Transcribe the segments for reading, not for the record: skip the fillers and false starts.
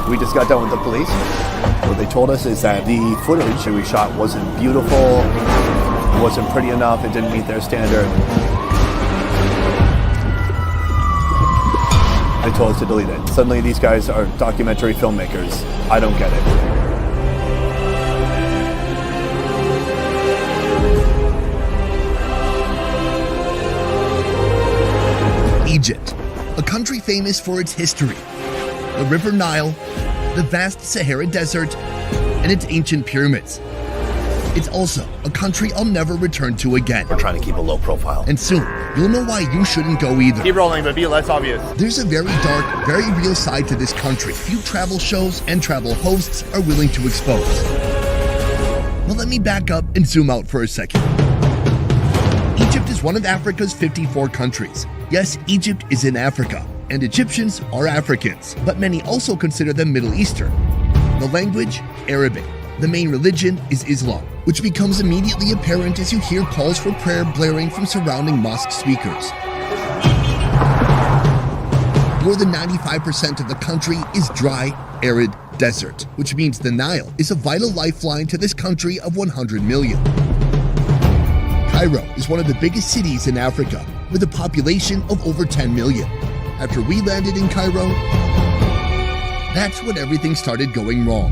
We just got done with the police. What they told us is that the footage that we shot wasn't beautiful, it wasn't pretty enough, it didn't meet their standard. They told us to delete it. Suddenly these guys are documentary filmmakers. I don't get it. Egypt, a country famous for its history, the River Nile, the vast Sahara Desert, and its ancient pyramids. It's also a country I'll never return to again. We're trying to keep a low profile. And soon, you'll know why you shouldn't go either. Keep rolling, but be less obvious. There's a very dark, very real side to this country few travel shows and travel hosts are willing to expose. Well, let me back up and zoom out for a second. Egypt is one of Africa's 54 countries. Yes, Egypt is in Africa, and Egyptians are Africans, but many also consider them Middle Eastern. The language, Arabic. The main religion is Islam, which becomes immediately apparent as you hear calls for prayer blaring from surrounding mosque speakers. More than 95% of the country is dry, arid desert, which means the Nile is a vital lifeline to this country of 100 million. Cairo is one of the biggest cities in Africa, with a population of over 10 million. After we landed in Cairo, that's when everything started going wrong.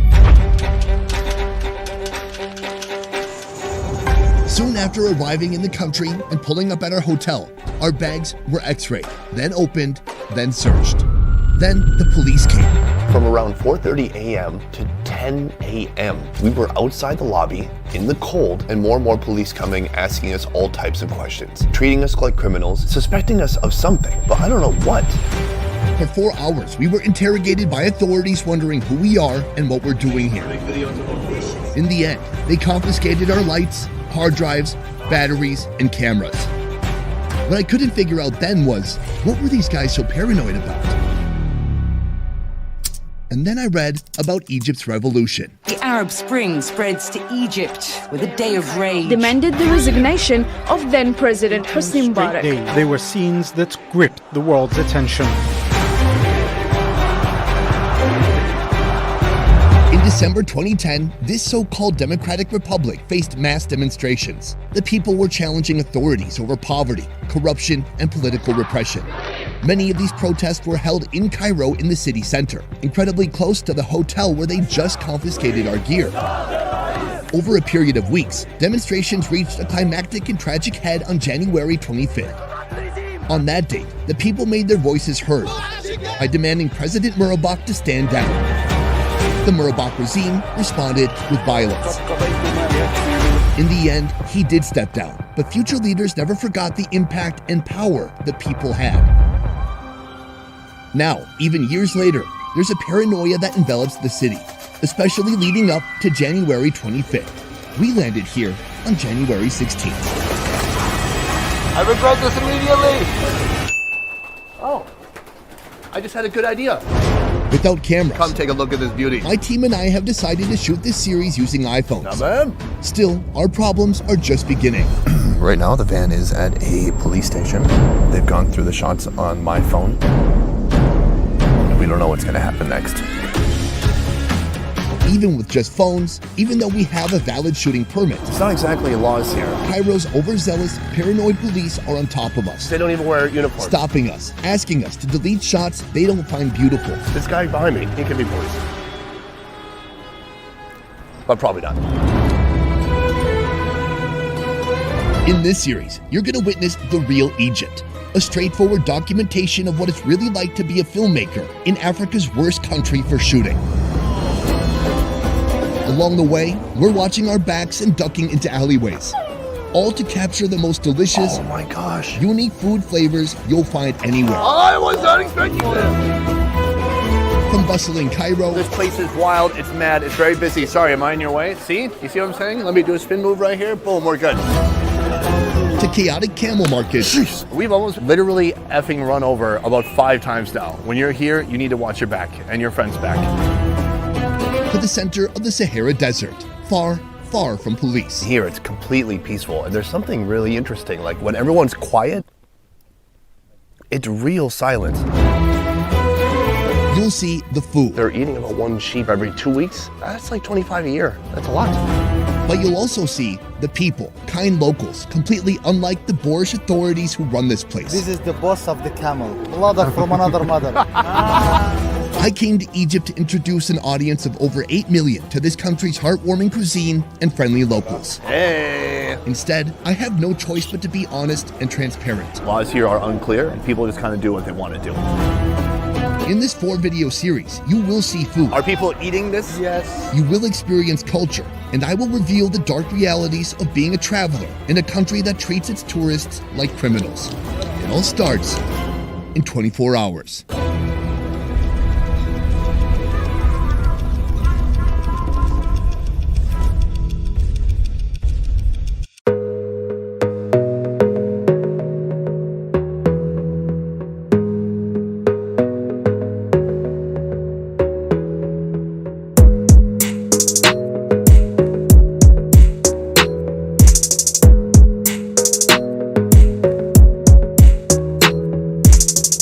Soon after arriving in the country and pulling up at our hotel, our bags were x-rayed, then opened, then searched. Then the police came. From around 4:30 a.m. to 10 a.m. we were outside the lobby in the cold, and more police coming, asking us all types of questions, treating us like criminals, suspecting us of something, but I don't know what. For 4 hours, we were interrogated by authorities wondering who we are and what we're doing here. In the end, they confiscated our lights, hard drives, batteries, and cameras. What I couldn't figure out then was, what were these guys so paranoid about? And then I read about Egypt's revolution. The Arab Spring spreads to Egypt with a day of rage. Demanded the resignation of then President Hosni Mubarak. They were scenes that gripped the world's attention. In December 2010, this so-called Democratic Republic faced mass demonstrations. The people were challenging authorities over poverty, corruption, and political repression. Many of these protests were held in Cairo in the city center, incredibly close to the hotel where they just confiscated our gear. Over a period of weeks, demonstrations reached a climactic and tragic head on January 25th. On that date, the people made their voices heard by demanding President Mubarak to stand down. The Mubarak regime responded with violence. In the end, he did step down, but future leaders never forgot the impact and power the people had. Now, even years later, there's a paranoia that envelops the city, especially leading up to January 25th. We landed here on January 16th. I regret this immediately! Oh, I just had a good idea. Without cameras, Come take a look at this beauty. my team and I have decided to shoot this series using iPhones. Now, man. Still, our problems are just beginning. Right now, the van is at a police station. They've gone through the shots on my phone. We don't know what's going to happen next. Even with just phones, even though we have a valid shooting permit, It's not exactly laws here. Cairo's overzealous, paranoid police are on top of us, They don't even wear uniforms. stopping us, asking us to delete shots they don't find beautiful. This guy behind me, he could be police. But probably not. In this series, you're going to witness the real Egypt, a straightforward documentation of what it's really like to be a filmmaker in Africa's worst country for shooting. Along the way, we're watching our backs and ducking into alleyways, all to capture the most delicious, Oh my gosh. unique food flavors you'll find anywhere. I was not expecting this. From bustling Cairo This place is wild, it's mad, it's very busy. Sorry, am I in your way? See? You see what I'm saying? Let me do a spin move right here. Boom, we're good. to chaotic camel markets, We've almost literally effing run over about 5 times now. When you're here, you need to watch your back and your friend's back. to the center of the Sahara Desert, far, far from police. Here, it's completely peaceful, and there's something really interesting. Like, when everyone's quiet, it's real silence. You'll see the food. They're eating about one sheep every 2 weeks. That's like 25 a year. That's a lot. But you'll also see the people, kind locals, completely unlike the boorish authorities who run this place. This is the boss of the camel, mother from another mother. I came to Egypt to introduce an audience of over 8 million to this country's heartwarming cuisine and friendly locals. Hey! Instead, I have no choice but to be honest and transparent. Laws here are unclear and people just kind of do what they want to do. In this 4-video series, you will see food. Are people eating this? Yes. You will experience culture, and I will reveal the dark realities of being a traveler in a country that treats its tourists like criminals. It all starts in 24 hours.